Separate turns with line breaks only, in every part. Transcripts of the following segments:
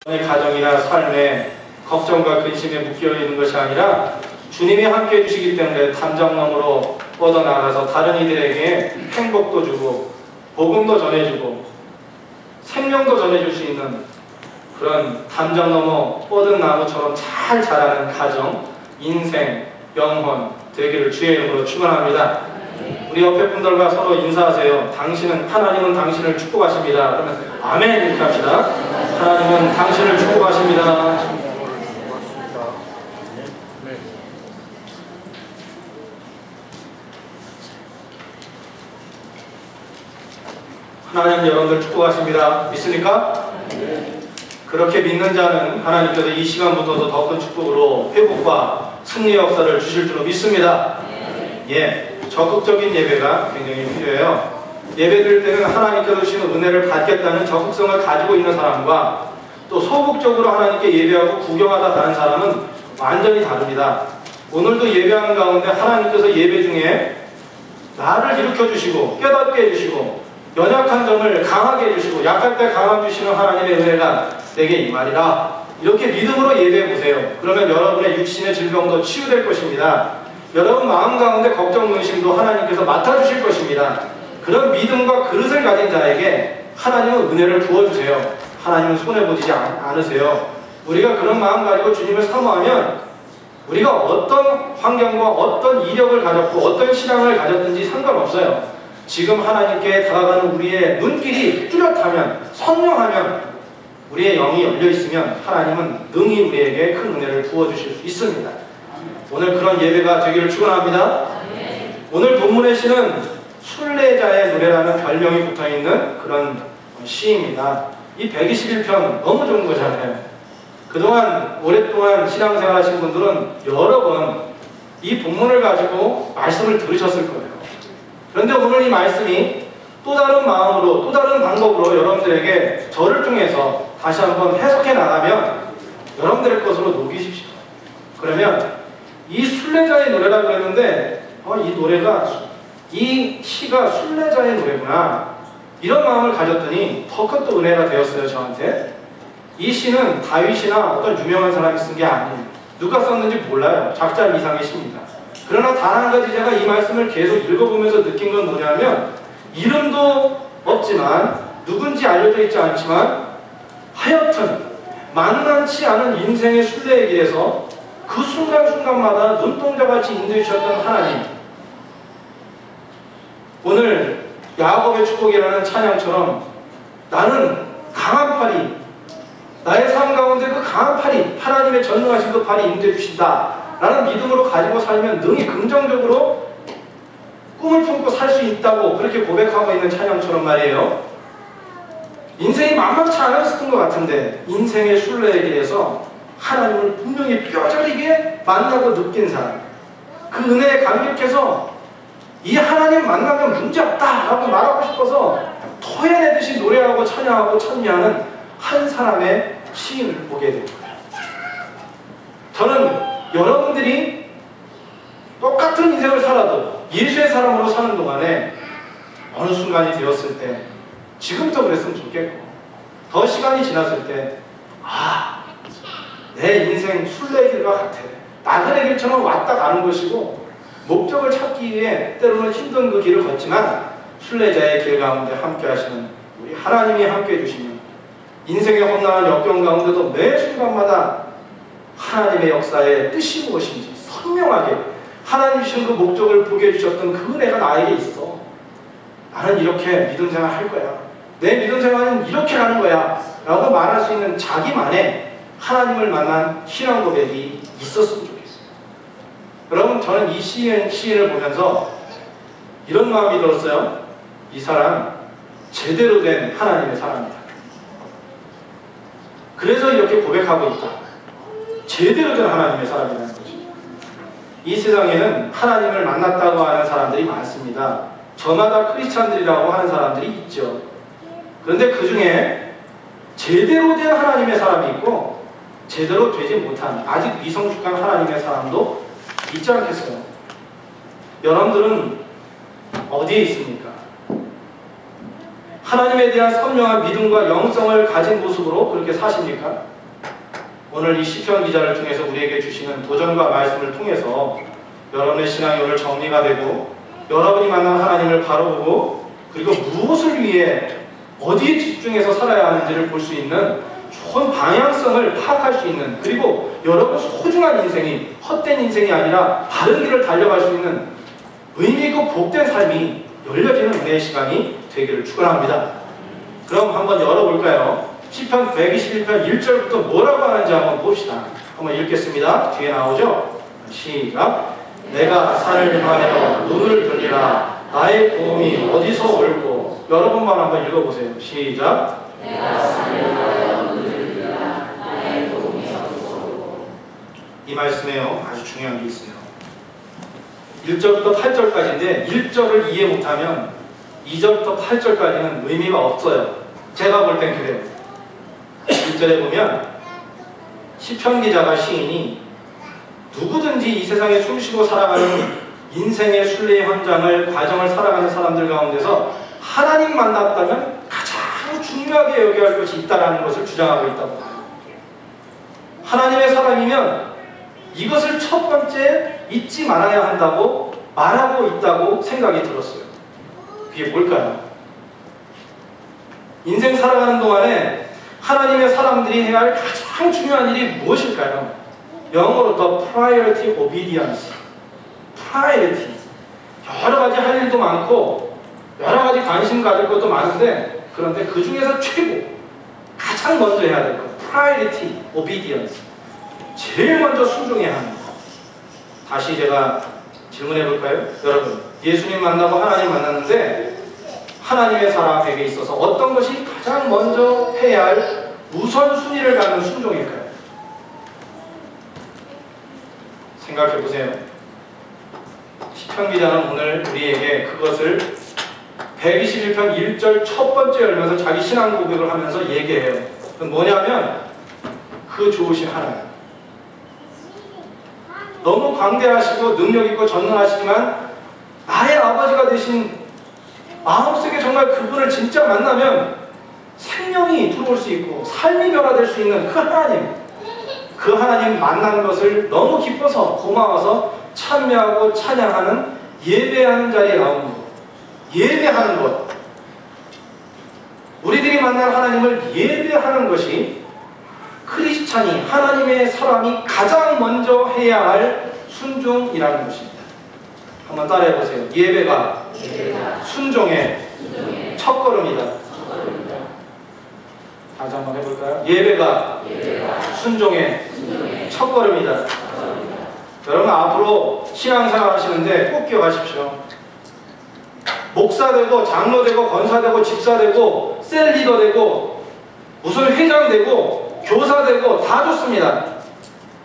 가정이나 삶에 걱정과 근심에 묶여 있는 것이 아니라 주님이 함께 해주시기 때문에 담장너머로 뻗어나가서 다른 이들에게 행복도 주고 복음도 전해주고 생명도 전해줄 수 있는 그런 담장너머 뻗은 나무처럼 잘 자라는 가정, 인생, 영혼 되기를 주의 이름으로 축원합니다. 우리 옆에 분들과 서로 인사하세요. 하나님은 당신을 축복하십니다. 그러면 아멘 이렇게 합시다. 하나님은 당신을 축복하십니다. 하나님 여러분들 축복하십니다. 믿습니까? 그렇게 믿는 자는 하나님께서 이 시간부터도 더 큰 축복으로 회복과 승리의 역사를 주실 줄로 믿습니다. 적극적인 예배가 굉장히 필요해요. 예배드릴 때는 하나님께서 주시는 은혜를 받겠다는 적극성을 가지고 있는 사람과 또 소극적으로 하나님께 예배하고 구경하다 가는 사람은 완전히 다릅니다. 오늘도 예배하는 가운데 하나님께서 예배 중에 나를 일으켜주시고 깨닫게 해주시고 연약한 점을 강하게 해주시고 약할 때 강함 주시는 하나님의 은혜가 내게 임하리라. 이렇게 믿음으로 예배해보세요. 그러면 여러분의 육신의 질병도 치유될 것입니다. 여러분 마음 가운데 걱정, 근심도 하나님께서 맡아주실 것입니다. 그런 믿음과 그릇을 가진 자에게 하나님은 은혜를 부어주세요. 하나님은 손해보지 않으세요. 우리가 그런 마음 가지고 주님을 사모하면 우리가 어떤 환경과 어떤 이력을 가졌고 어떤 신앙을 가졌든지 상관없어요. 지금 하나님께 다가가는 우리의 눈길이 뚜렷하면 선명하면 우리의 영이 열려있으면 하나님은 능히 우리에게 큰 은혜를 부어주실 수 있습니다. 오늘 그런 예배가 되기를 축원합니다. 오늘 본문의 시는 순례자의 노래라는 별명이 붙어있는 그런 시입니다. 이 121편 너무 좋은 거잖아요. 그동안 오랫동안 신앙생활 하신 분들은 여러 번 이 본문을 가지고 말씀을 들으셨을 거예요. 그런데 오늘 이 말씀이 또 다른 마음으로 또 다른 방법으로 여러분들에게 저를 통해서 다시 한번 해석해 나가면 여러분들의 것으로 녹이십시오. 그러면 이 순례자의 노래라고 했는데 이 시가 순례자의 노래구나 이런 마음을 가졌더니 더 큰 또 은혜가 되었어요. 저한테. 이 시는 다윗이나 어떤 유명한 사람이 쓴 게 아니에요. 누가 썼는지 몰라요. 작자 이상의 시입니다. 그러나 단 한 가지 제가 이 말씀을 계속 읽어보면서 느낀 건 뭐냐면 이름도 없지만 누군지 알려져 있지 않지만 하여튼 만만치 않은 인생의 순례의 길에서 그 순간순간마다 눈동자같이 인도해 주셨던 하나님, 오늘 야곱의 축복이라는 찬양처럼 나는 강한 팔이 나의 삶 가운데 그 강한 팔이 하나님의 전능하신 그 팔이 인도해 주신다 라는 믿음으로 가지고 살면 능히 긍정적으로 꿈을 품고 살 수 있다고 그렇게 고백하고 있는 찬양처럼 말이에요. 인생이 만만치 않았을 것 같은데 인생의 순례에 대해서 하나님을 분명히 뼈저리게 만나고 느낀 사람, 그 은혜에 감격해서 이 하나님 만나면 문제없다 라고 말하고 싶어서 토해내듯이 노래하고 찬양하고 찬미하는 한 사람의 시인을 보게 됩니다. 저는 여러분들이 똑같은 인생을 살아도 예수의 사람으로 사는 동안에 어느 순간이 되었을 때 지금부터 그랬으면 좋겠고 더 시간이 지났을 때 내 인생 순례의 길과 같아. 나그네 길처럼 왔다 가는 것이고 목적을 찾기 위해 때로는 힘든 그 길을 걷지만 순례자의 길 가운데 함께 하시는 우리 하나님이 함께 해주시면 인생의 험난한 역경 가운데도 매 순간마다 하나님의 역사의 뜻이 무엇인지 선명하게 하나님 주신 그 목적을 보게 해주셨던 그 은혜가 나에게 있어. 나는 이렇게 믿음 생활 할 거야. 내 믿음 생활은 이렇게 가는 거야 라고 말할 수 있는 자기만의 하나님을 만난 신앙 고백이 있었으면 좋겠어요. 여러분, 저는 이 시인을 보면서 이런 마음이 들었어요. 이 사람 제대로 된 하나님의 사람이다. 그래서 이렇게 고백하고 있다. 제대로 된 하나님의 사람이라는 거죠. 이 세상에는 하나님을 만났다고 하는 사람들이 많습니다. 저마다 크리스찬들이라고 하는 사람들이 있죠. 그런데 그 중에 제대로 된 하나님의 사람이 있고 제대로 되지 못한 아직 미성숙한 하나님의 사람도 있지 않겠어요? 여러분들은 어디에 있습니까? 하나님에 대한 선명한 믿음과 영성을 가진 모습으로 그렇게 사십니까? 오늘 이 시편 기자를 통해서 우리에게 주시는 도전과 말씀을 통해서 여러분의 신앙이 오늘 정리가 되고 여러분이 만난 하나님을 바로 보고 그리고 무엇을 위해 어디에 집중해서 살아야 하는지를 볼 수 있는 좋은 방향성을 파악할 수 있는, 그리고 여러분 소중한 인생이 헛된 인생이 아니라 다른 길을 달려갈 수 있는 의미 있고 복된 삶이 열려지는 은혜의 시간이 되기를 축원합니다. 그럼 한번 열어볼까요? 시편 121편 1절부터 뭐라고 하는지 한번 봅시다. 한번 읽겠습니다. 뒤에 나오죠? 시작. 내가 산을 향하여 눈을 들리라. 나의 도움이 어디서 올고. 여러분만 한번 읽어보세요. 시작.
내가 산을 향하여 눈을 들리라. 나의 도움이 어디서 올고.
이 말씀에요, 아주 중요한 게 있어요. 1절부터 8절까지인데 1절을 이해 못하면 2절부터 8절까지는 의미가 없어요. 제가 볼 땐 그래요. 1절에 보면 시편 기자가, 시인이 누구든지 이 세상에 숨쉬고 살아가는 인생의 순례 현장을, 과정을 살아가는 사람들 가운데서 하나님 만났다면 가장 중요하게 여겨야 할 것이 있다는 것을 주장하고 있다고 해요. 하나님의 사람이면 이것을 첫 번째 잊지 말아야 한다고 말하고 있다고 생각이 들었어요. 그게 뭘까요? 인생 살아가는 동안에 하나님의 사람들이 해야 할 가장 중요한 일이 무엇일까요? 영어로 the priority obedience. priority. 여러 가지 할 일도 많고 여러 가지 관심 가질 것도 많은데, 그런데 그 중에서 최고, 가장 먼저 해야 될 것, priority obedience. 제일 먼저 순종해야 합니다. 다시 제가 질문해 볼까요? 여러분, 예수님 만나고 하나님 만났는데 하나님의 사람에게 있어서 어떤 것이 가장 먼저 해야 할 우선순위를 갖는 순종일까요? 생각해 보세요. 시편 기자는 오늘 우리에게 그것을 121편 1절 첫 번째 열면서 자기 신앙 고백을 하면서 얘기해요. 뭐냐면 그 좋으신 하나님, 너무 광대하시고 능력있고 전능하시지만 나의 아버지가 되신, 마음속에 정말 그분을 진짜 만나면 생명이 들어올 수 있고 삶이 변화될 수 있는 그 하나님, 그 하나님 만나는 것을 너무 기뻐서 고마워서 참여하고 찬양하는, 예배하는 자리에 나오는 것, 예배하는 것, 우리들이 만날 하나님을 예배하는 것이 크리스찬이, 하나님의 사람이 가장 먼저 해야 할 순종이라는 것입니다. 한번 따라해 보세요. 예배가 순종의 첫걸음이다. 다시 한번 해볼까요? 예배가 순종의 첫걸음이다. 여러분, 앞으로 신앙생활 하시는데 꼭 기억하십시오. 목사 되고 장로 되고 권사 되고 집사 되고 셀 리더 되고 무슨 회장 되고 교사 되고 다 좋습니다.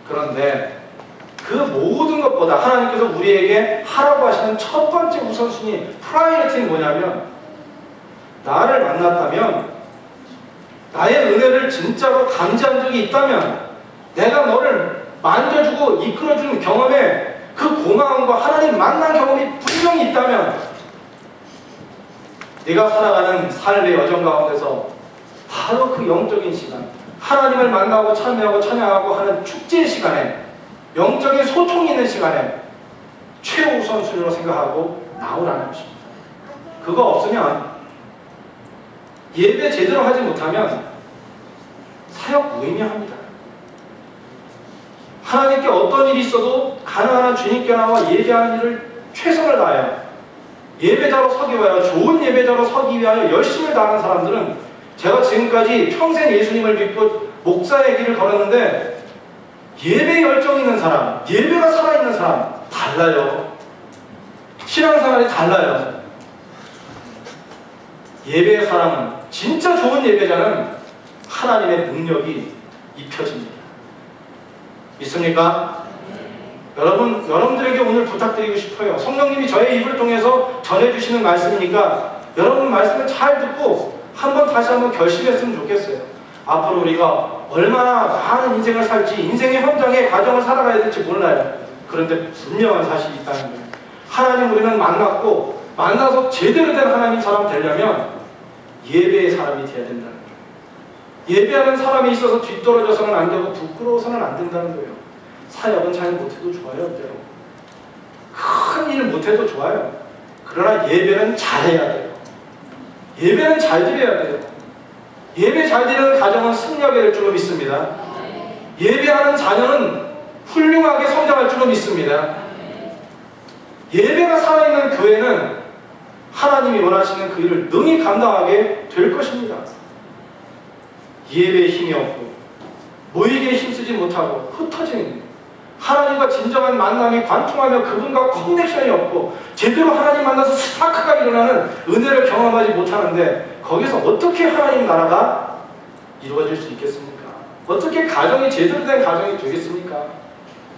그런데 그 모든 것보다 하나님께서 우리에게 하라고 하시는 첫 번째 우선순위, 프라이어티는 뭐냐면, 나를 만났다면, 나의 은혜를 진짜로 감지한 적이 있다면, 내가 너를 만져주고 이끌어주는 경험에 그 고마움과 하나님 만난 경험이 분명히 있다면, 네가 살아가는 삶의 여정 가운데서 바로 그 영적인 시간, 하나님을 만나고 참여하고 찬양하고 하는 축제의 시간에, 영적인 소통이 있는 시간에 최우선순위로 생각하고 나오라는 것입니다. 그거 없으면, 예배 제대로 하지 못하면 사역 무의미합니다. 하나님께 어떤 일이 있어도 가능한 한 주님께 나와 예배하는 일을 최선을 다해요. 예배자로 서기 위하여, 좋은 예배자로 서기 위하여 열심을 다하는 사람들은, 제가 지금까지 평생 예수님을 믿고 목사의 길을 걸었는데 예배에 열정 있는 사람, 예배가 살아있는 사람 달라요. 신앙생활이 달라요. 예배의 사람은, 진짜 좋은 예배자는 하나님의 능력이 입혀집니다. 믿습니까? 여러분들에게 오늘 부탁드리고 싶어요. 성령님이 저의 입을 통해서 전해주시는 말씀이니까 여러분 말씀을 잘 듣고 다시 한번 결심했으면 좋겠어요. 앞으로 우리가 얼마나 많은 인생을 살지, 인생의 현장의 과정을 살아가야 될지 몰라요. 그런데 분명한 사실이 있다는 거예요. 하나님 우리는 만났고, 만나서 제대로 된 하나님 사람 되려면 예배의 사람이 되어야 된다는 거예요. 예배하는 사람이 있어서 뒤떨어져서는 안 되고 부끄러워서는 안 된다는 거예요. 사역은 잘 못해도 좋아요. 때로 큰 일 못해도 좋아요. 그러나 예배는 잘해야 돼요. 예배는 잘 드려야 돼요. 예배 잘 드리는 가정은 승리하게 될 줄로 믿습니다. 예배하는 자녀는 훌륭하게 성장할 줄로 믿습니다. 예배가 살아있는 교회는 하나님이 원하시는 그 일을 능히 감당하게 될 것입니다. 예배에 힘이 없고 모이기에 힘쓰지 못하고 흩어지는 하나님과 진정한 만남이 관통하며 그분과 커넥션이 없고 제대로 하나님 만나서 스파크가 일어나는 은혜를 경험하지 못하는데 거기서 어떻게 하나님 나라가 이루어질 수 있겠습니까? 어떻게 가정이 제대로 된 가정이 되겠습니까?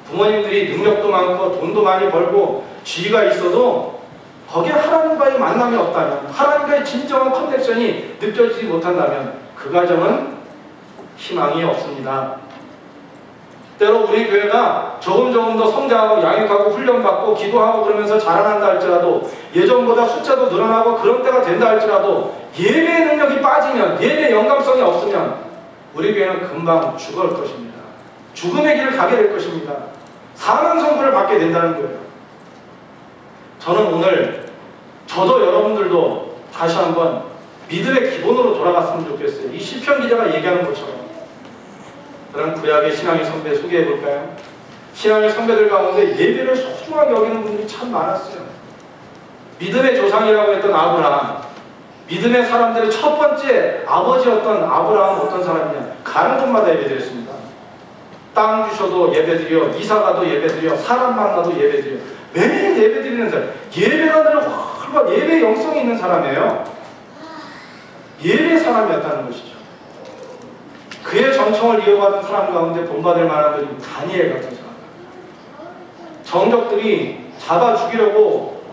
부모님들이 능력도 많고 돈도 많이 벌고 지위가 있어도 거기에 하나님과의 만남이 없다면, 하나님과의 진정한 커넥션이 느껴지지 못한다면 그 가정은 희망이 없습니다. 때로 우리 교회가 조금 더 성장하고 양육하고 훈련받고 기도하고 그러면서 자라난다 할지라도, 예전보다 숫자도 늘어나고 그런 때가 된다 할지라도 예배의 능력이 빠지면, 예배의 영감성이 없으면 우리 교회는 금방 죽을 것입니다. 죽음의 길을 가게 될 것입니다. 사망 선고를 받게 된다는 거예요. 저는 오늘 저도 여러분들도 다시 한번 믿음의 기본으로 돌아갔으면 좋겠어요. 이 시편 기자가 얘기하는 것처럼. 그럼 구약의 신앙의 선배 소개해 볼까요? 신앙의 선배들 가운데 예배를 소중하게 여기는 분들이 참 많았어요. 믿음의 조상이라고 했던 아브라함, 믿음의 사람들의 첫 번째 아버지였던 아브라함은 어떤 사람이냐? 가는 곳마다 예배드렸습니다. 땅 주셔도 예배드려, 이사 가도 예배드려, 사람 만나도 예배드려, 매일 예배드리는 사람. 예배가 늘 활과 예배 영성이 있는 사람이에요. 예배 사람이었다는 것이죠. 그의 정청을 이어받은 사람 가운데 본받을 만한 분이 다니엘 같은 사람. 정적들이 잡아 죽이려고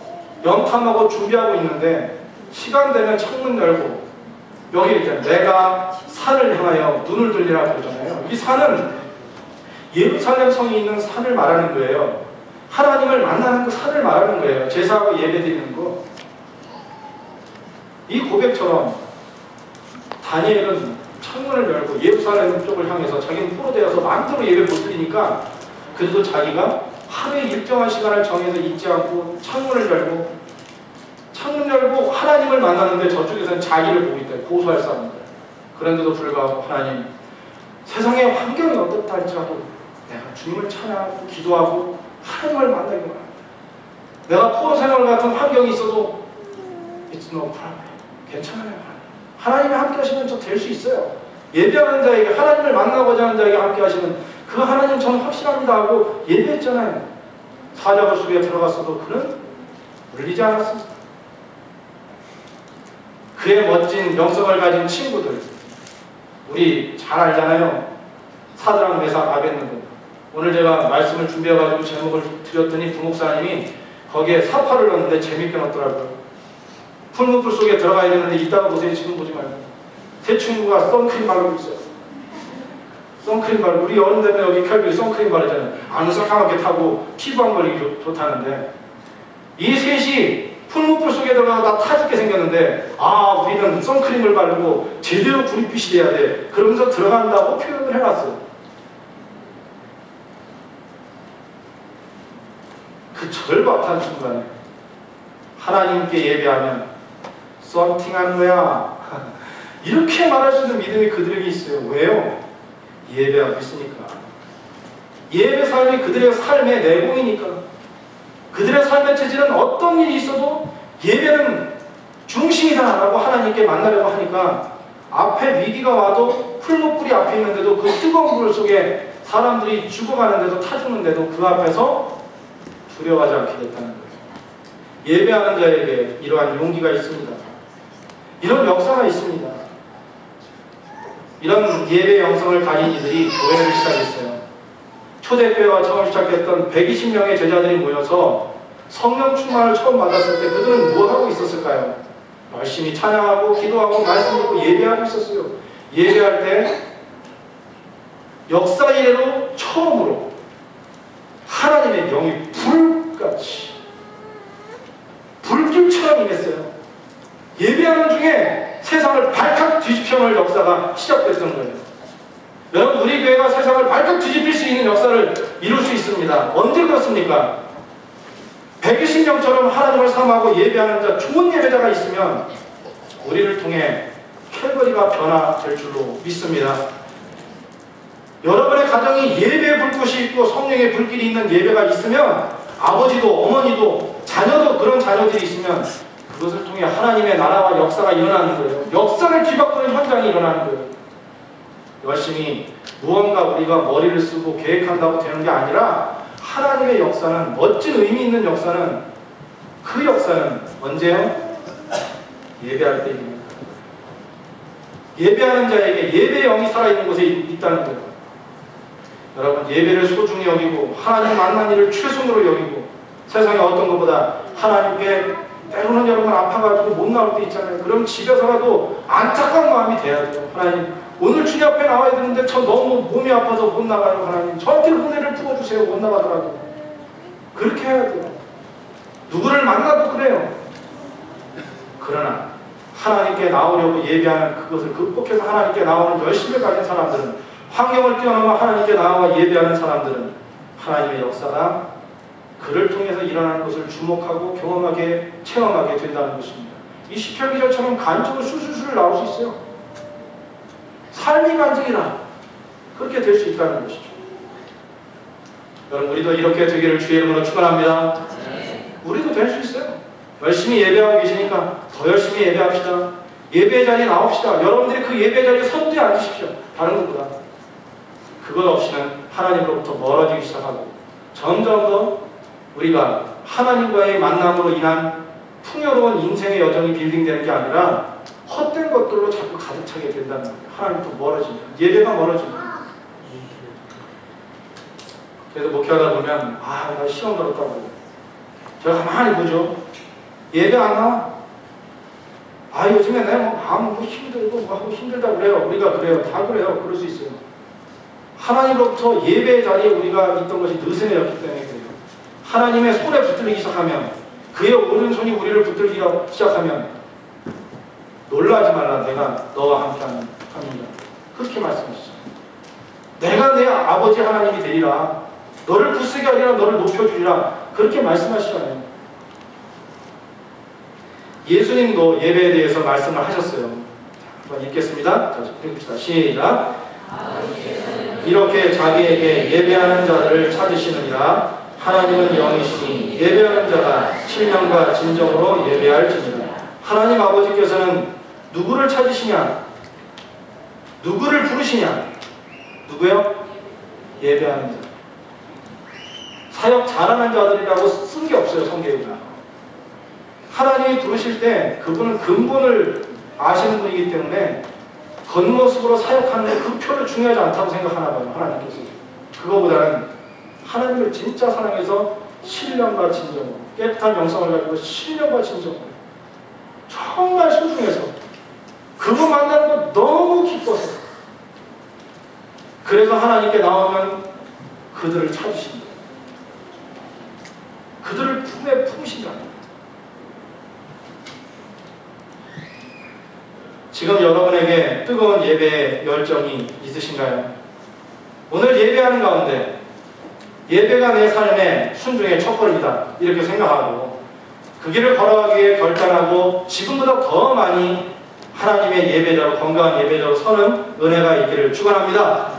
연탐하고 준비하고 있는데 시간 되면 창문 열고, 여기 이제 내가 산을 향하여 눈을 들리라 그러잖아요. 이 산은 예루살렘 성이 있는 산을 말하는 거예요. 하나님을 만나는 그 산을 말하는 거예요. 제사하고 예배드리는 거. 이 고백처럼 다니엘은 창문을 열고 예루살렘 쪽을 향해서 자기는 포로되어서 마음대로 예배 못 드리니까 그래도 자기가 하루에 일정한 시간을 정해서 잊지 않고 창문 열고 하나님을 만나는데 저쪽에서는 자기를 보고 있다. 고소할 사람들. 그런데도 불구하고 하나님, 세상의 환경이 어떻다 할지라도 내가 주님을 찬양하고 기도하고 하나님을 만나기 원합니다. 내가 포로 생활 같은 환경이 있어도 It's no problem. 괜찮아요. 하나님이 함께 하시면 저 될 수 있어요. 예배하는 자에게, 하나님을 만나고자 하는 자에게 함께 하시는 그 하나님 저는 확실합니다 하고 예배했잖아요. 사자굴 속에 들어갔어도 그는 물리지 않았습니다. 그의 멋진 영성을 가진 친구들, 우리 잘 알잖아요. 사드락 메삭 아벳느고. 오늘 제가 말씀을 준비해가지고 제목을 드렸더니 부목사님이 거기에 사파를 넣었는데 재밌게 넣었더라고요. 풀무불 속에 들어가야 되는데 이따가 보세요. 지금 보지 말고. 새 친구가 선크림 바르고 있어요. 선크림 바르고, 우리 여름 되면 여기 캘비에 선크림 바르잖아요. 안 새까맣게 타고 피부 안 걸리기 좋다는데, 이 셋이 풀무불 속에 들어가서 다 타죽게 생겼는데, 아, 우리는 선크림을 바르고 제대로 구릿빛이 돼야 돼. 그러면서 들어간다고 표현을 해놨어요. 그 절박한 순간에 하나님께 예배하면 썸팅하는 거야. 이렇게 말할 수 있는 믿음이 그들에게 있어요. 왜요? 예배하고 있으니까. 예배 삶이 그들의 삶의 내공이니까. 그들의 삶의 체질은 어떤 일이 있어도 예배는 중심이다라고 하나님께 만나려고 하니까 앞에 위기가 와도 풀무불이 앞에 있는데도 그 뜨거운 불 속에 사람들이 죽어가는데도 타죽는데도 그 앞에서 두려워하지 않게 됐다는 거예요. 예배하는 자에게 이러한 용기가 있습니다. 이런 역사가 있습니다. 이런 예배 영성을 가진 이들이 교회를 시작했어요. 초대교회가 처음 시작했던 120명의 제자들이 모여서 성령 충만을 처음 받았을 때 그들은 무엇하고 있었을까요? 열심히 찬양하고 기도하고 말씀 듣고 예배하고 있었어요. 예배할 때 역사 이래로 처음으로 하나님의 영이 불같이 불길처럼 임했어요. 예배하는 중에 세상을 발칵 뒤집히는 시편의 역사가 시작됐던 거예요. 여러분, 우리 교회가 세상을 발칵 뒤집힐 수 있는 역사를 이룰 수 있습니다. 언제 그렇습니까? 120명처럼 하나님을 사모하고 예배하는 자, 좋은 예배자가 있으면 우리를 통해 캘거리가 변화될 줄로 믿습니다. 여러분의 가정이 예배의 불꽃이 있고 성령의 불길이 있는 예배가 있으면 아버지도 어머니도 자녀도 그런 자녀들이 있으면 그것을 통해 하나님의 나라와 역사가 일어나는 거예요. 역사를 뒤바꾸는 현장이 일어나는 거예요. 열심히 무언가 우리가 머리를 쓰고 계획한다고 되는 게 아니라 하나님의 역사는, 멋진 의미 있는 역사는, 그 역사는 언제요? 예배할 때입니다. 예배하는 자에게 예배의 영이 살아있는 곳에 있다는 거예요. 여러분, 예배를 소중히 여기고 하나님 만난 일을 최선으로 여기고 세상에 어떤 것보다 하나님께 때로는 여러분 아파가지고 못 나올 때 있잖아요. 그럼 집에서라도 안타까운 마음이 돼야 돼요. 하나님, 오늘 주님 앞에 나와야 되는데 저 너무 몸이 아파서 못 나가요. 하나님, 저한테 은혜를 부어주세요. 못 나가더라도. 그렇게 해야 돼요. 누구를 만나도 그래요. 그러나 하나님께 나오려고 예배하는 그것을 극복해서 하나님께 나오는 열심을 가진 사람들은, 환경을 뛰어넘어 하나님께 나와 예배하는 사람들은 하나님의 역사가 그를 통해서 일어나는 것을 주목하고 경험하게, 체험하게 된다는 것입니다. 이 시편 기자처럼 간증으로 술술술 나올 수 있어요. 삶이 간증이라 그렇게 될 수 있다는 것이죠. 여러분, 우리도 이렇게 되기를 주의 이름으로 축원합니다. 우리도 될 수 있어요. 열심히 예배하고 계시니까 더 열심히 예배합시다. 예배 자리에 나옵시다. 여러분들이 그 예배 자리에 선두에 앉으십시오. 다른 것보다. 그것 없이는 하나님으로부터 멀어지기 시작하고 점점 더 우리가 하나님과의 만남으로 인한 풍요로운 인생의 여정이 빌딩되는 게 아니라 헛된 것들로 자꾸 가득 차게 된다는 거예요. 하나님부터 멀어집니다. 예배가 멀어집니다. 그래서 목회하다 보면 나 시험 들었다고 제가 가만히 보죠. 예배 안 나와? 요즘에 내가 마음 힘들고 하고 힘들다고 그래요. 우리가 그래요. 다 그래요. 그럴 수 있어요. 하나님으로부터 예배 자리에 우리가 있던 것이 느슨해졌기 때문에 그래요. 하나님의 손에 붙들리기 시작하면, 그의 오른손이 우리를 붙들기 시작하면 놀라지 말라. 내가 너와 함께하는 하나님이다. 그렇게 말씀하시죠. 내가 내 아버지 하나님이 되리라. 너를 굳세게 하리라. 너를 높여주리라. 그렇게 말씀하시잖아요. 예수님도 예배에 대해서 말씀을 하셨어요. 한번 읽겠습니다. 자, 읽읍시다. 시작. 이렇게 자기에게 예배하는 자를 찾으시느니라. 하나님은 영이시니 예배하는 자가 신령과 진정으로 예배할지니라. 하나님 아버지께서는 누구를 찾으시냐? 누구를 부르시냐? 누구요? 예배하는 자. 사역 잘하는 자들이라고 쓴 게 없어요, 성경에. 하나님이 부르실 때 그분은 근본을 아시는 분이기 때문에 겉모습으로 사역하는 그 표를 중요하지 않다고 생각하나 봐요, 하나님께서. 그거보다는 하나님을 진짜 사랑해서 신령과 진정으로, 깨끗한 영성을 가지고 신령과 진정으로 정말 소중해서 그분 만나는 거 너무 기뻐서, 그래서 하나님께 나오면 그들을 찾으신다. 그들을 품에 품으신다. 지금 여러분에게 뜨거운 예배의 열정이 있으신가요? 오늘 예배하는 가운데 예배가 내 삶의 순종의 첫걸음이다 이렇게 생각하고 그 길을 걸어가기 위해 결단하고 지금보다 더 많이 하나님의 예배자로, 건강한 예배자로 서는 은혜가 있기를 축원합니다.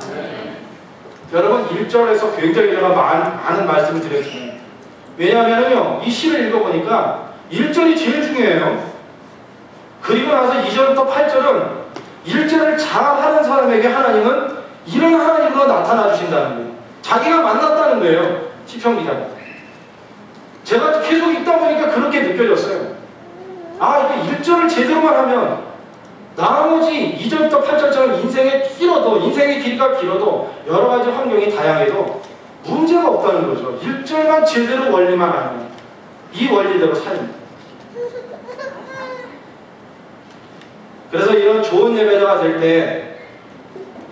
여러분, 1절에서 굉장히 제가 많은 말씀을 드렸잖아요. 왜냐하면요, 이 시를 읽어보니까 1절이 제일 중요해요. 그리고 나서 2절부터 8절은 1절을 잘하는 사람에게 하나님은 이런 하나님으로 나타나 주신다는 거예요. 자기가 만났다는 거예요, 시편 기자가. 제가 계속 읽다 보니까 그렇게 느껴졌어요. 이게 1절을 제대로만 하면 나머지 2절부터 8절처럼 인생의 길이가 길어도 여러 가지 환경이 다양해도 문제가 없다는 거죠. 1절만 제대로 원리만 알면 이 원리대로 살면. 그래서 이런 좋은 예배자가 될 때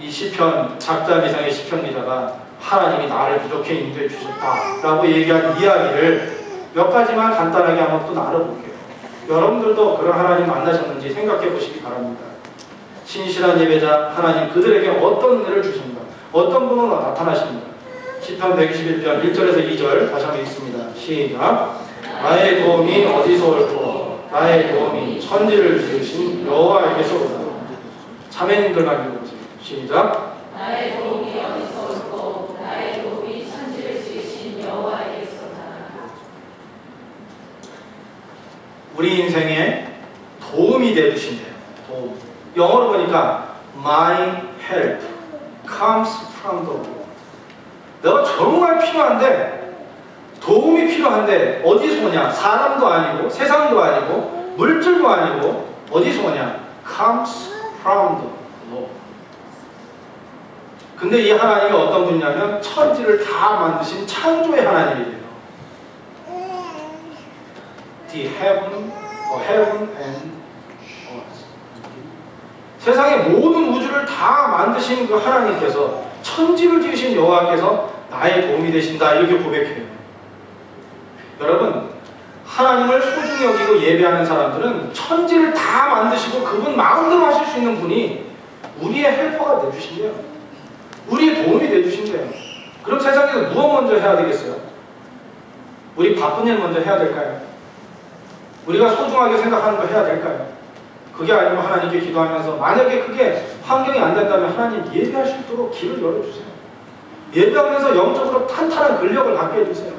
이 시편, 작자 미상의 시편 기자가 하나님이 나를 부족해 인도해 주셨다라고 얘기한 이야기를 몇 가지만 간단하게 한번 또 나눠볼게요. 여러분들도 그런 하나님 만나셨는지 생각해 보시기 바랍니다. 신실한 예배자 하나님 그들에게 어떤 은혜를 주십니까? 어떤 분으로 나타나십니까? 시편 121편 1절에서 2절 다시 한번 읽습니다. 시작. 나의 도움이 어디서 올꼬 나의 도움이 천지를 지으신 여호와에게서 오다. 자매님들만 읽어보세요. 시작.
나의 도움이 어디서 올꼬 나의 도움이 천지를 지으신 여호와에게서 오다.
우리 인생에 도움이 되주신대요. 도움. 영어로 보니까 My help comes from the Lord. 내가 정말 필요한데 도움이 필요한데 어디서 오냐? 사람도 아니고 세상도 아니고 물질도 아니고 어디서 오냐? comes from the Lord. 근데 이 하나님이 어떤 분이냐면 천지를 다 만드신 창조의 하나님이래요. The heaven and earth. 세상의 모든 우주를 다 만드신 그 하나님께서 천지를 지으신 여호와께서 나의 도움이 되신다 이렇게 고백해요. 여러분 하나님을 소중히 여기고 예배하는 사람들은 천지를 다 만드시고 그분 마음대로 하실 수 있는 분이 우리의 헬퍼가 되주신대요. 우리의 도움이 되주신대요. 그럼 세상에서 무엇 먼저 해야 되겠어요? 우리 바쁜 일 먼저 해야 될까요? 우리가 소중하게 생각하는 거 해야 될까요? 그게 아니면 하나님께 기도하면서 만약에 그게 환경이 안 된다면 하나님 예배할 수 있도록 길을 열어주세요. 예배하면서 영적으로 탄탄한 근력을 갖게 해주세요.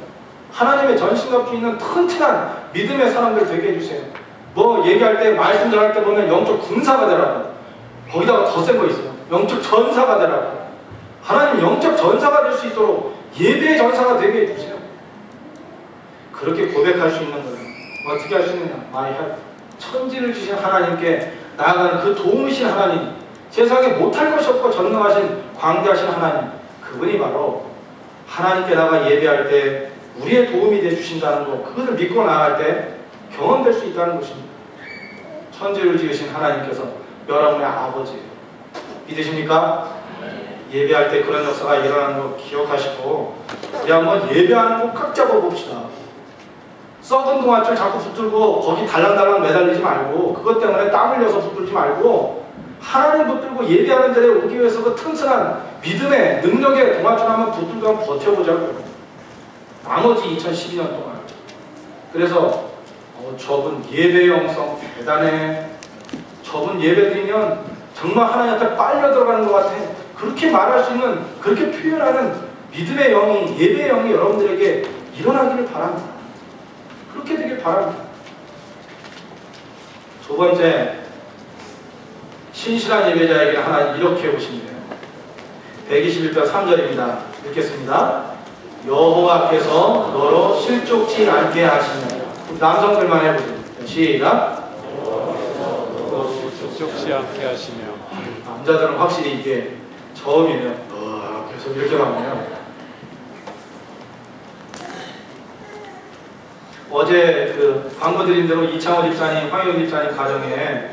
하나님의 전신갑주 있는 튼튼한 믿음의 사람들 되게 해주세요. 뭐 얘기할 때 말씀 전할 때 보면 영적 군사가 되라고 거기다가 더 센 거 있어요. 영적 전사가 되라고. 하나님 영적 전사가 될 수 있도록 예배의 전사가 되게 해주세요. 그렇게 고백할 수 있는 거예요. 어떻게 할 수 있느냐? My help. 천지를 주신 하나님께 나아가는 그 도움이신 하나님, 세상에 못할 것이 없고 전능하신 광대하신 하나님, 그분이 바로 하나님께 나가 예배할 때 우리의 도움이 되주신다는 것, 그것을 믿고 나아갈 때 경험될 수 있다는 것입니다. 천지를 지으신 하나님께서 여러분의 아버지예요. 믿으십니까? 예배할 때 그런 역사가 일어나는 거 기억하시고 우리 한번 예배하는 거 꽉 잡아봅시다. 썩은 동아줄 자꾸 붙들고 거기 달랑달랑 매달리지 말고 그것 때문에 땀 흘려서 붙들지 말고 하나님 붙들고 예배하는 자리에 오기 위해서 그 튼튼한 믿음의 능력의 동아줄 한번 붙들고 한번 버텨보자고요. 나머지 2012년 동안. 그래서 저분 예배 영성 대단해. 저분 예배 드리면 정말 하나님 앞에 빨려 들어가는 것 같아. 그렇게 말할 수 있는, 그렇게 표현하는 믿음의 영이, 예배의 영이 여러분들에게 일어나기를 바랍니다. 그렇게 되길 바랍니다. 두 번째, 신실한 예배자에게 하나님 이렇게 오신대요. 121편 3절입니다. 읽겠습니다. 여호와께서 너로 실족치 않게 하시며. 남성들만 해보세요. 시작.
실족치 않게 하시며.
남자들은 확실히 이게 저음이네요. 그래서 이렇게 가네요. 어제 그 광고 드린 대로 이창호 집사님, 황영 집사님 가정에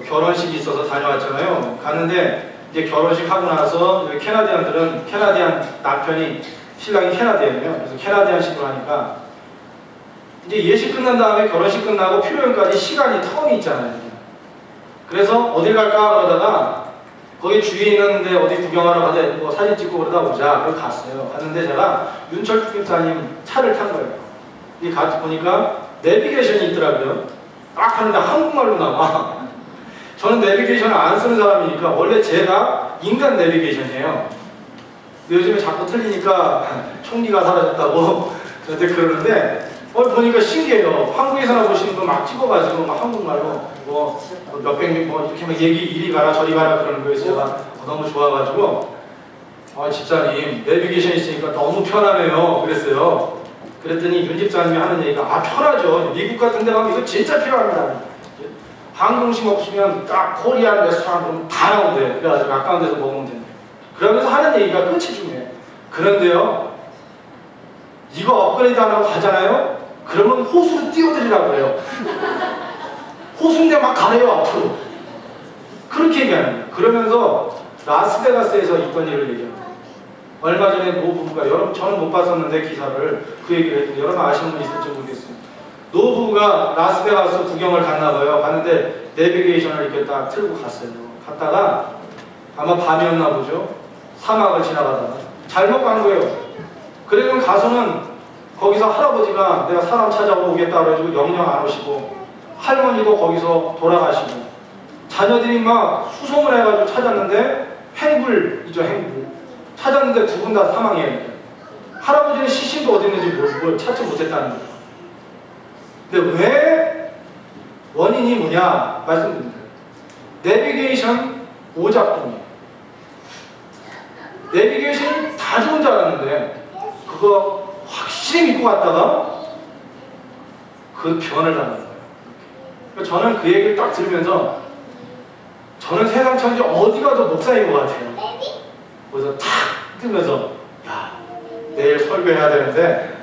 결혼식이 있어서 다녀왔잖아요. 가는데 이제 결혼식 하고 나서 캐나디안들은 캐나디안 남편이 신랑이 캐나디안이에요. 그래서 캐나디안식으로 하니까 이제 예식 끝난 다음에 결혼식 끝나고 피로연까지 시간이 텀이 있잖아요. 그래서 어딜 갈까 그러다가 거기 주위에 있는데 어디 구경하러 가자, 뭐 사진 찍고 그러다 오자. 그래서 갔어요. 갔는데 제가 윤철주 집사님 차를 탄 거예요. 이 가서 보니까 내비게이션이 있더라고요. 딱 하는데 한국말로 나와. 저는 내비게이션을 안 쓰는 사람이니까 원래 제가 인간 내비게이션이에요. 근데 요즘에 자꾸 틀리니까 총기가 사라졌다고 저한테 그러는데 보니까 신기해요. 한국에서나 보시는 거 막 찍어가지고 막 한국말로 뭐 몇백 명 뭐 이렇게 막 얘기 이리 가라 저리 가라 그러는 거에서 제가 너무 좋아가지고 집사님 내비게이션 있으니까 너무 편하네요 그랬어요. 그랬더니 윤 집사님이 하는 얘기가 편하죠. 미국 같은 데 가면 이거 진짜 필요합니다. 항공식 없으면 딱 코리안 레스토랑 그러면 다 나온대요. 그래가지고 가까운 데서 먹으면 된대요. 그러면서 하는 얘기가 끝이 중요해요. 그런데요 이거 업그레이드 안 하고 가잖아요. 그러면 호수로 뛰어들이라고 그래요. 호수인데 막 가래요 앞으로. 그렇게 얘기하는 거예요. 그러면서 라스베가스에서 있던 일을 얘기합니다. 얼마 전에 노부부가, 여러분 저는 못 봤었는데 기사를 그 얘기를 했는데 여러분 아시는 분 있을지 모르겠어요. 노부부가 라스베가스 구경을 갔나 봐요. 갔는데 내비게이션을 이렇게 딱 틀고 갔어요. 갔다가 아마 밤이었나 보죠. 사막을 지나가다가 잘못 간 거예요. 그러면 가서는 거기서 할아버지가 내가 사람 찾아오겠다 그래가지고 영영 안 오시고, 할머니도 거기서 돌아가시고, 자녀들이 막 수송을 해가지고 찾았는데 행불이죠, 행불. 찾았는데 두 분 다 사망이에요. 할아버지는 시신도 어디 있는지 뭘 찾지 못했다는 거예요. 근데 왜 원인이 뭐냐 말씀드립니다. 내비게이션 오작동이에요. 내비게이션이 다 좋은 줄 알았는데 그거 확실히 믿고 갔다가 그 변을 당한 거예요. 그러니까 저는 그 얘기를 딱 들으면서 저는 세상 천지 어디 가도 목사인 것 같아요. 그래서 탁 뜨면서 야, 내일 설교해야 되는데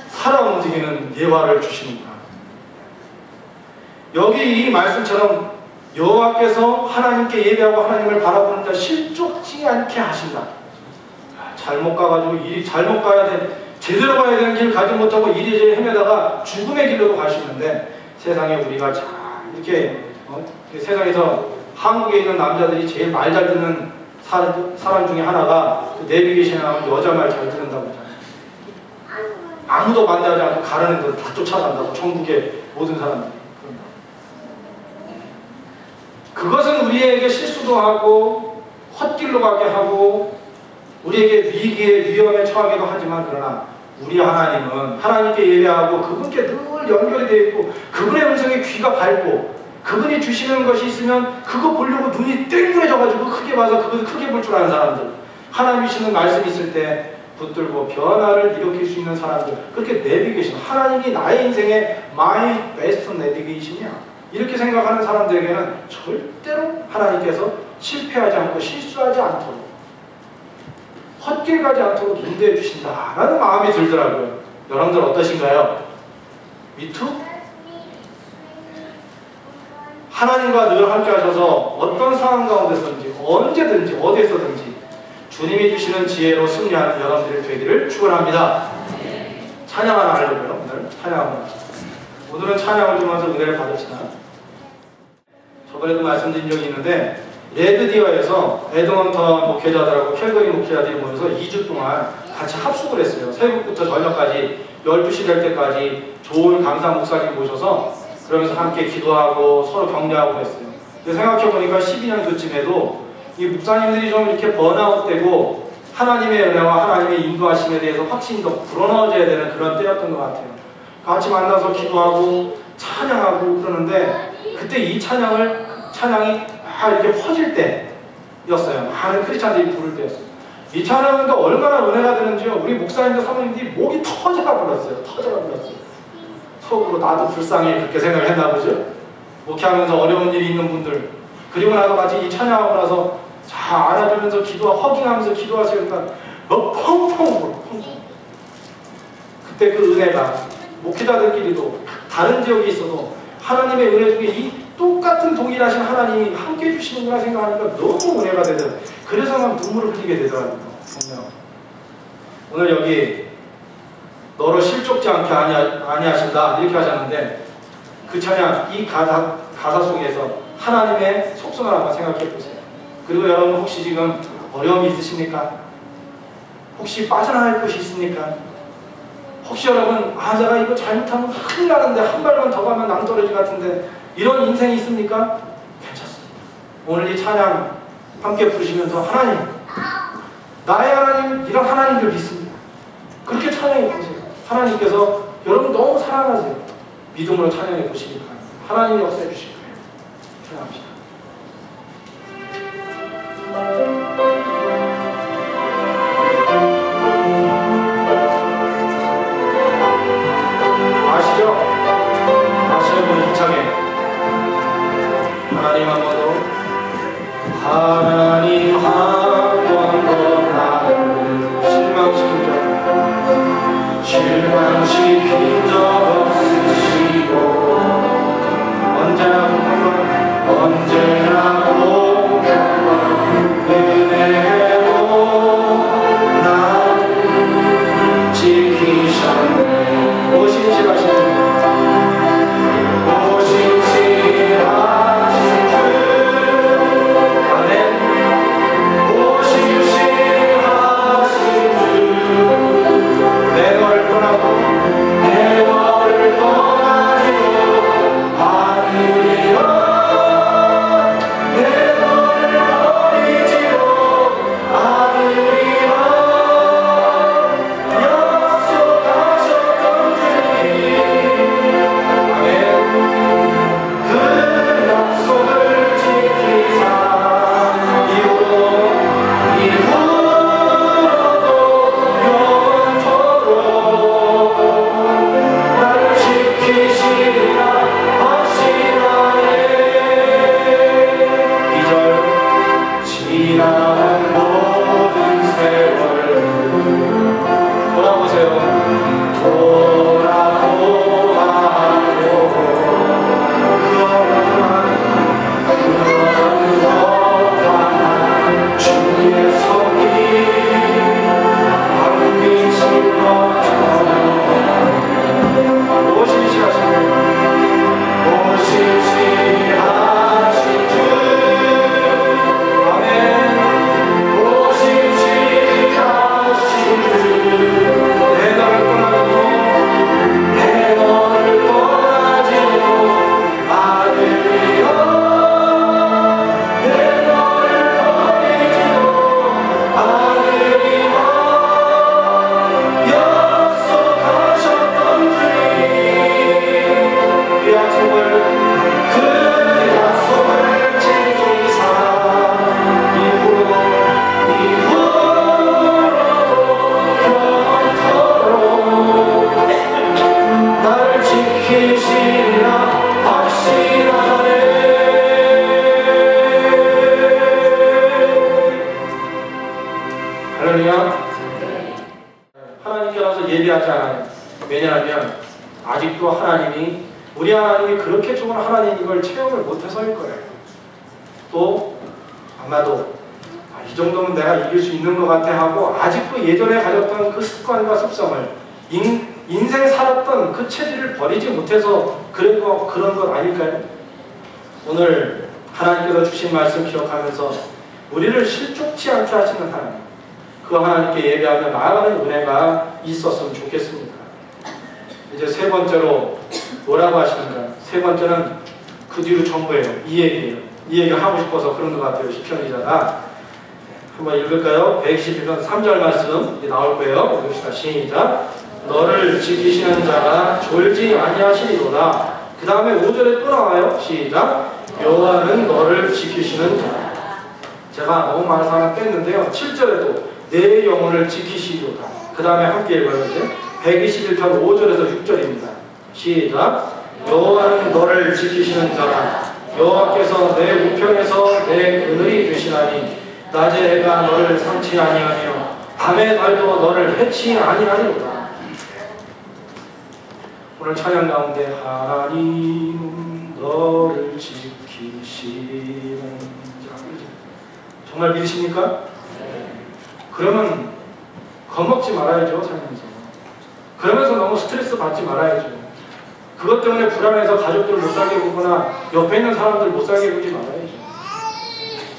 사람 움직이는 예화를 주시는구나. 여기 이 말씀처럼 여호와께서 하나님께 예배하고 하나님을 바라보는 자 실족지 않게 하신다. 잘못 가가지고 일이 잘못 가야 돼, 제대로 가야 되는 길 가지 못하고 이리저리 헤매다가 죽음의 길로도 갈 수 있는데, 세상에 우리가 잘 이렇게 세상에서 한국에 있는 남자들이 제일 말 잘 듣는 사람 중에 하나가 그 내비게이션에 나오는 여자 말 잘 듣는다고 하잖아요. 아무도 만나지 않고 가라는 데로 다 쫓아간다고, 전국의 모든 사람들이. 그것은 우리에게 실수도 하고 헛길로 가게 하고 우리에게 위기에 위험에 처하기도 하지만, 그러나 우리 하나님은 하나님께 예배하고 그분께 늘 연결이 되어 있고 그분의 음성에 귀가 밝고 그분이 주시는 것이 있으면 그거 보려고 눈이 땡그레져가지고 크게 봐서 그것을 크게 볼 줄 아는 사람들, 하나님이 주시는 말씀이 있을 때 붙들고 변화를 일으킬 수 있는 사람들, 그렇게 내비게이션, 하나님이 나의 인생의 my best 내비게이션이야, 이렇게 생각하는 사람들에게는 절대로 하나님께서 실패하지 않고 실수하지 않도록, 헛길 가지 않도록 인도해 주신다라는 마음이 들더라고요. 여러분들 어떠신가요? 미투? 하나님과 늘 함께 하셔서 어떤 상황 가운데서든지 언제든지 어디에서든지 주님이 주시는 지혜로 승리하는 여러분들이 되기를 축원합니다. 찬양 하나 하려고요. 오늘 찬양. 오늘은 찬양을 주면서 은혜를 받읍시다. 저번에도 말씀드린 적이 있는데, 레드디어에서 에드먼턴 목회자들하고 캘거리 목회자들이 모여서 2주 동안 같이 합숙을 했어요. 새벽부터 저녁까지 12시 될 때까지 좋은 강사 목사님 모셔서 그러면서 함께 기도하고 서로 격려하고 했어요. 근데 생각해보니까 12년 그쯤에도 이 목사님들이 좀 이렇게 번아웃되고 하나님의 은혜와 하나님의 인도하심에 대해서 확신이 더 불어넣어져야 되는 그런 때였던 것 같아요. 같이 만나서 기도하고 찬양하고 그러는데, 그때 이 찬양이 막 이렇게 퍼질 때였어요. 많은 크리스찬들이 부를 때였어요. 이 찬양은 또 얼마나 은혜가 되는지요. 우리 목사님들 사모님들이 목이 터져가 불렀어요. 속으로 나도 불쌍해 그렇게 생각을 했나 보죠. 목회하면서 어려운 일이 있는 분들, 그리고 나서 같이 이 찬양하고 나서 잘 안아주면서 허깅하면서 기도하세요. 그러니까 뭐 펑펑 울어. 그때 그 은혜가 목회자들끼리도 다른 지역에 있어도 하나님의 은혜 중에 이 똑같은 동일하신 하나님이 함께 해주시는구나 생각하니까 너무 은혜가 되더라고요. 그래서 막 눈물을 흘리게 되더라고요. 오늘 여기 너로 실족지 않게 아니하신다 이렇게 하셨는데, 그 찬양, 이 가사 속에서 하나님의 속성을 한번 생각해 보세요. 그리고 여러분 혹시 지금 어려움이 있으십니까? 혹시 빠져나갈 곳이 있습니까? 혹시 여러분 내가 이거 잘못하면 큰일 나는데 한 발만 더 가면 낭떠러지 같은데 이런 인생이 있습니까? 괜찮습니다. 오늘 이 찬양 함께 부르시면서 하나님, 나의 하나님, 이런 하나님들 믿습니다. 그렇게 찬양해 보세요. 하나님께서 여러분 너무 사랑하세요. 믿음으로 찬양해 보시기 바랍니다. 하나님이 역사해 주실 거예요. 찬양합시다. 아시죠? 아시는 분 힘차게 하나님 한 번 더, 하나님 한 번 더 나를 실망시킨 적 없으시고 언제나 공평한 하나님께 가서 예배하지 않아요. 왜냐하면 아직도 우리 하나님이 그렇게 좋은 하나님인 걸 체험을 못해서일 거예요. 또 아마도 이 정도면 내가 이길 수 있는 것 같아 하고 아직도 예전에 가졌던 그 습관과 습성을 인생 살았던 그 체질을 버리지 못해서 그런 것 아닐까요? 오늘 하나님께서 주신 말씀 기억하면서 우리를 실족치 않게 하시는 하나님, 그 하나님께 예배하며 나아가는 은혜가 있었으면 좋겠습니다. 이제 세 번째로 뭐라고 하시는가? 세 번째는 그 뒤로 전부예요. 이 얘기예요. 이 얘기 하고 싶어서 그런 것 같아요. 시편이잖아. 한번 읽을까요? 121편 3절 말씀 나올 거예요. 읽읍시다. 시작. 너를 지키시는 자가 졸지 아니하시리로다. 그 다음에 5절에 또 나와요. 시작. 여호와는 너를 지키시는 자. 제가 너무 많은 사람 뺐는데요. 7절에도 내 영혼을 지키시리로다. 그 다음에 함께 읽어요. 이제 121편 5절에서 6절입니다. 시작. 여호와는 너를 지키시는 자라. 여호와께서 내 우편에서 내 그늘이 되시나니 낮의 해가 너를 상치 아니하며 밤의 달도 너를 해치 아니하리로다. 오늘 찬양 가운데 하나님은 너를 지키시는 자, 정말 믿으십니까? 그러면 겁먹지 말아야죠. 살면서 그러면서 너무 스트레스 받지 말아야죠. 그것 때문에 불안해서 가족들 못 살게 구거나 옆에 있는 사람들 못 살게 구지 말아야죠.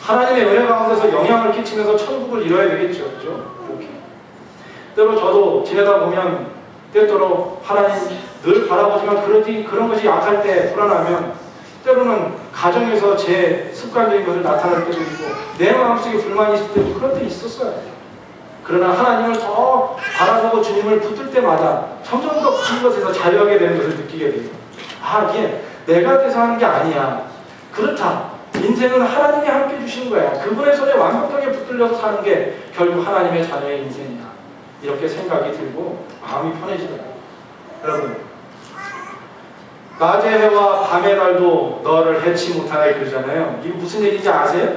하나님의 은혜 가운데서 영향을 끼치면서 천국을 이뤄야 되겠죠. 그죠? 이렇게. 때로 저도 지내다 보면 때때로 하나님 늘 바라보지만 그런 것이 약할 때 불안하면 때로는 가정에서 제 습관적인 것을 나타낼 때도 있고 내 마음속에 불만이 있을 때도 그런 때 있었어요. 그러나 하나님을 더 바라보고 주님을 붙들 때마다 점점 더 큰 것에서 자유하게 되는 것을 느끼게 돼요. 아, 이게 내가 돼서 하는 게 아니야. 그렇다. 인생은 하나님이 함께 주신 거야. 그분의 손에 완벽하게 붙들려서 사는 게 결국 하나님의 자녀의 인생이야. 이렇게 생각이 들고 마음이 편해지더라고요. 여러분, 낮의 해와 밤의 달도 너를 해치 못하게 그러잖아요. 이거 무슨 얘기인지 아세요?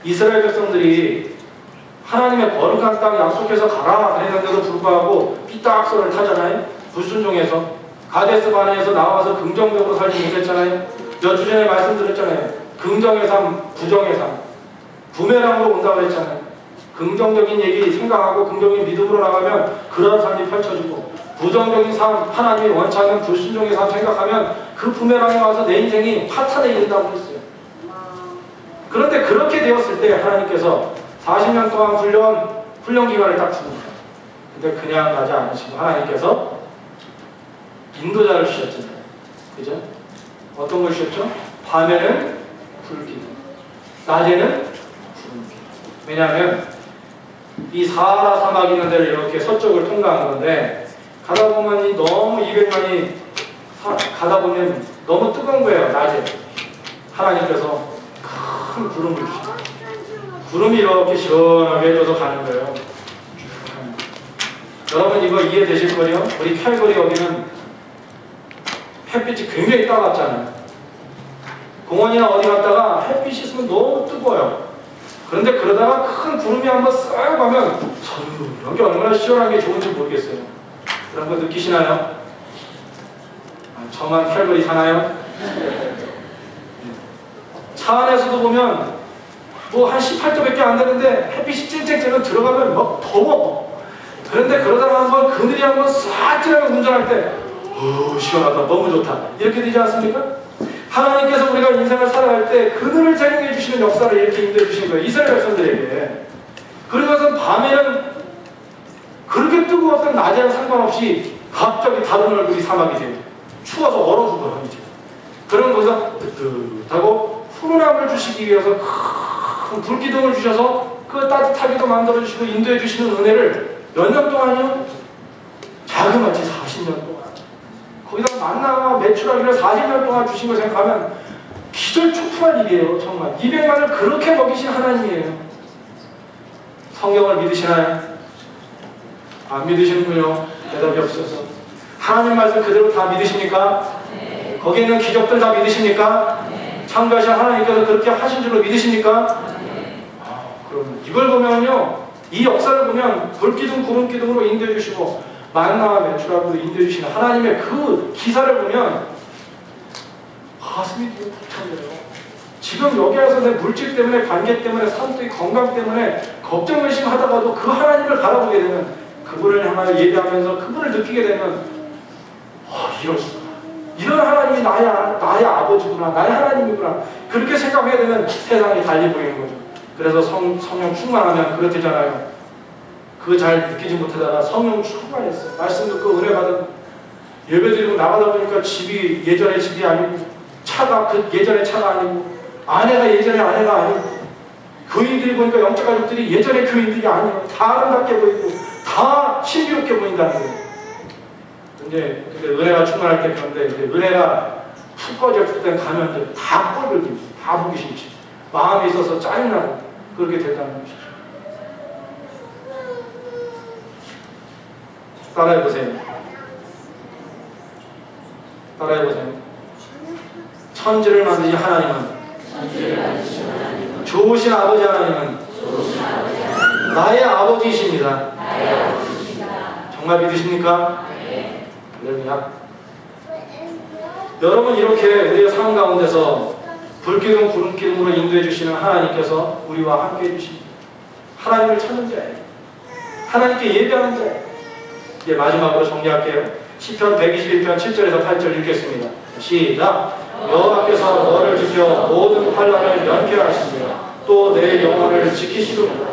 이스라엘 백성들이 하나님의 거룩한 땅 약속해서 가라 그랬는데도 불구하고 삐딱선을 타잖아요. 불순종해서 가데스 바네에서 나와서 긍정적으로 살지 못했잖아요. 몇 주 전에 말씀드렸잖아요. 긍정의 삶, 부정의 삶, 부메랑으로 온다고 했잖아요. 긍정적인 얘기 생각하고 긍정적인 믿음으로 나가면 그런 삶이 펼쳐지고 부정적인 삶, 하나님이 원치 않는 불순종의 삶 생각하면 그 부메랑이 와서 내 인생이 파탄에 이른다고 했어요. 그런데 그렇게 되었을 때 하나님께서 40년 동안 훈련 기간을 딱 줍니다. 근데 그냥 가지 않으시고 하나님께서 인도자를 주셨잖아요. 그죠? 어떤 걸 주셨죠? 밤에는 불기둥, 낮에는 구름 기둥. 왜냐하면 이 사하라 사막 있는 데를 이렇게 서쪽을 통과한 건데 가다 보면 너무 200만이 가다 보면 너무 뜨거운 거예요. 낮에 하나님께서 큰 구름을 주시고 구름이 이렇게 시원하게 해줘서 가는 거예요. 여러분 이거 이해되실 거예요? 우리 캘거리 여기는 햇빛이 굉장히 따갑잖아요. 공원이나 어디 갔다가 햇빛이 있으면 너무 뜨거워요. 그런데 그러다가 큰 구름이 한번 쓱 가면 이런 게 얼마나 시원하게 좋은지 모르겠어요. 그런 거 느끼시나요? 저만 캘거리 사나요? 차 안에서도 보면 뭐 한 18도밖에 안 되는데 햇빛이 쨍쨍 쬐면 들어가면 막 더워. 그런데 그러다가 한번 그늘이 한번 싹 지나면 운전할 때 시원하다, 너무 좋다, 이렇게 되지 않습니까? 하나님께서 우리가 인생을 살아갈 때 그늘을 제공해 주시는 역사를 이렇게 인도해 주신 거예요. 이스라엘 백성들에게. 그러면서 밤에는 그렇게 뜨거웠던 낮에랑 상관없이 갑자기 다른 얼굴이 사막이 돼요. 추워서 얼어 죽어요. 이제 그런 거기서 뜨뜻하고 훈훈함을 주시기 위해서 큰 불기둥을 주셔서 그 따뜻하게도 만들어 주시고 인도해 주시는 은혜를 몇 년 동안이요? 자그마치 40년 동안. 거기다 만나가 매출하기를 40년 동안 주신 거 생각하면 기절초풍한 일이에요. 정말 200만을 그렇게 먹이신 하나님이에요. 성경을 믿으시나요? 안 믿으시는군요. 대답이 없어서. 하나님 말씀 그대로 다 믿으십니까? 네. 거기에 있는 기적들 다 믿으십니까? 네. 창조하신 하나님께서 그렇게 하신 줄로 믿으십니까? 네. 그럼 이걸 보면요, 이 역사를 보면 불기둥 구름기둥으로 인도해 주시고 만나와 메추라기로 인도해 주시는 하나님의 그 기사를 보면 가슴이 되게 벅찬데요. 지금 여기에서 내 물질 때문에, 관계 때문에, 사람들의 건강 때문에 걱정 의심하다가도 그 하나님을 바라보게 되면, 그분을 향하여 예배하면서 그분을 느끼게 되면 이럴 수가, 이런 하나님이 나의 아버지구나, 나의 하나님이구나, 그렇게 생각하게 되면 세상이 달리 보이는 거죠. 그래서 성령 충만하면 그렇대잖아요. 그거 잘 느끼지 못하다가 성령 충만했어요. 말씀 듣고 은혜 받은, 예배드리고 나가다 보니까 집이 예전의 집이 아니고, 차가 그 예전의 차가 아니고, 아내가 예전의 아내가 아니고, 교인들이 보니까 영적 가족들이 예전의 교인들이 아니에요. 다 아름답게 보이고 다 신비롭게 보인다는 거예요. 이제 은혜가 충만할 때 그런데, 이제 은혜가 푹 꺼졌을 때 가면 이제 다 꼴불기, 다 보기 싫지, 마음에 있어서 짜증나고 그렇게 된다는 것이죠. 따라해보세요. 따라해보세요. 천지를 만드신 하나님은, 좋으신 아버지 하나님은 나의 아버지이십니다. 정말 믿으십니까? 할렐루야. 여러분, 이렇게 우리의 삶 가운데서 불기둥 구름기둥으로 인도해 주시는 하나님께서 우리와 함께 해주십니다. 하나님을 찾는 자예요. 하나님께 예배하는 자예요. 이제 마지막으로 정리할게요. 시편 121편 7절에서 8절 읽겠습니다. 시작. 여호와께서 너를 지켜 모든 환난을 면케하시며 또 내 영혼을 지키시리로다.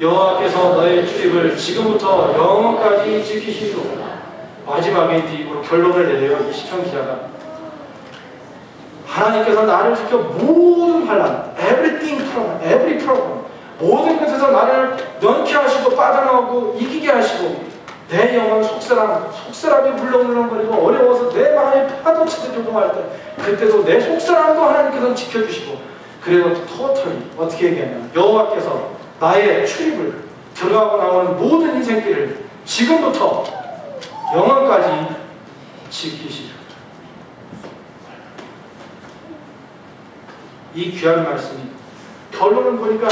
여호와께서 너의 출입을 지금부터 영원까지 지키시리로다. 마지막에 입으로 결론을 내려요. 이 시편 기자가, 하나님께서 나를 지켜 모든 환난, everything problem, every problem, 모든 것에서 나를 면케하시고 빠져나오고 이기게 하시고, 내 영혼 속사람이 물렁물렁거리고 어려워서 내 마음이 파도치듯 요동할 때, 그때도 내 속사람도 하나님께서 지켜주시고, 그래도 토털이 어떻게 얘기하냐, 여호와께서 나의 출입을, 들어가고 나오는 모든 인생길을 지금부터 영원까지 지키시리라. 이 귀한 말씀이 결론을 보니까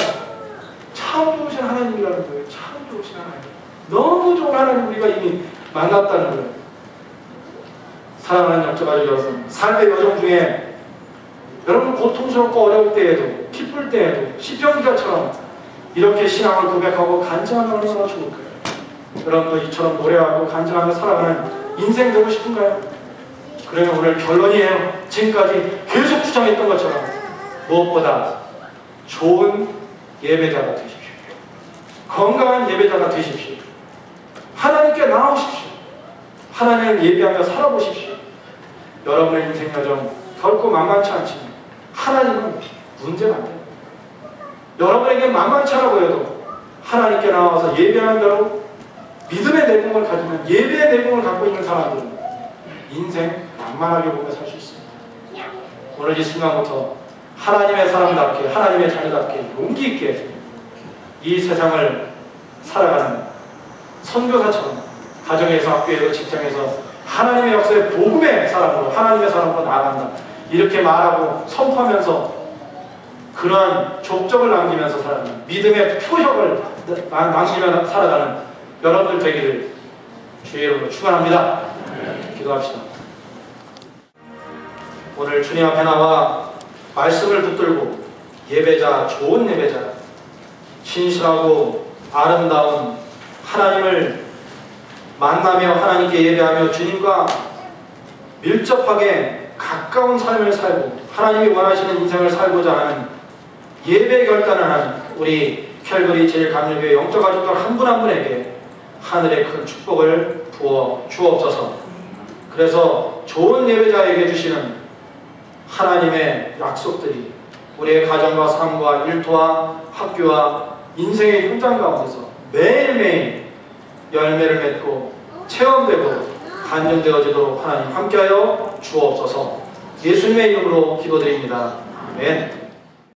참 좋으신 하나님이라는 거예요. 참 좋으신 하나님, 너무 좋은 하나님 우리가 이미 만났다는 거예요. 사랑하는 영적가족 여러분, 삶의 여정 중에 여러분 고통스럽고 어려울 때에도, 기쁠 때에도 시편 기자처럼 이렇게 신앙을 고백하고 간증하면 얼마나 좋을까요? 여러분도 이처럼 노래하고 간증하며 살아가는 인생 되고 싶은가요? 그러면 오늘 결론이에요. 지금까지 계속 주장했던 것처럼 무엇보다 좋은 예배자가 되십시오. 건강한 예배자가 되십시오. 하나님께 나오십시오. 하나님을 예배하며 살아보십시오. 여러분의 인생 여정 결코 만만치 않지만 하나님은 문제가 안 됩니다. 여러분에게 만만치 않아 보여도 하나님께 나와서 예배하는 대로 믿음의 내공을 가지면, 예배의 내공을 갖고 있는 사람들은 인생 만만하게 보며 살 수 있습니다. 오늘 이 순간부터 하나님의 사람답게, 하나님의 자녀답게 용기 있게 이 세상을 살아가는 선교사처럼 가정에서, 학교에서, 직장에서 하나님의 역사의 복음의 사람으로, 하나님의 사람으로 나아간다, 이렇게 말하고 선포하면서 그러한 족적을 남기면서 살아가는, 믿음의 표적을 남기면서 살아가는 여러분들 되기를 주의 이름으로 축원합니다. 기도합시다. 오늘 주님 앞에 나와 말씀을 붙들고 예배자, 좋은 예배자, 신실하고 아름다운 하나님을 만나며 하나님께 예배하며 주님과 밀접하게 가까운 삶을 살고 하나님이 원하시는 인생을 살고자 하는 예배 결단을 하는 우리 캘거리 제일감리교회 영적 가족들 한 분 한 분에게 하늘의 큰 축복을 부어 주옵소서. 그래서 좋은 예배자에게 주시는 하나님의 약속들이 우리의 가정과 삶과 일터와 학교와 인생의 현장 가운데서 매일매일 열매를 맺고 체험되고 간증되어지도록 하나님 함께하여 주옵소서. 예수님의 이름으로 기도드립니다. 아멘.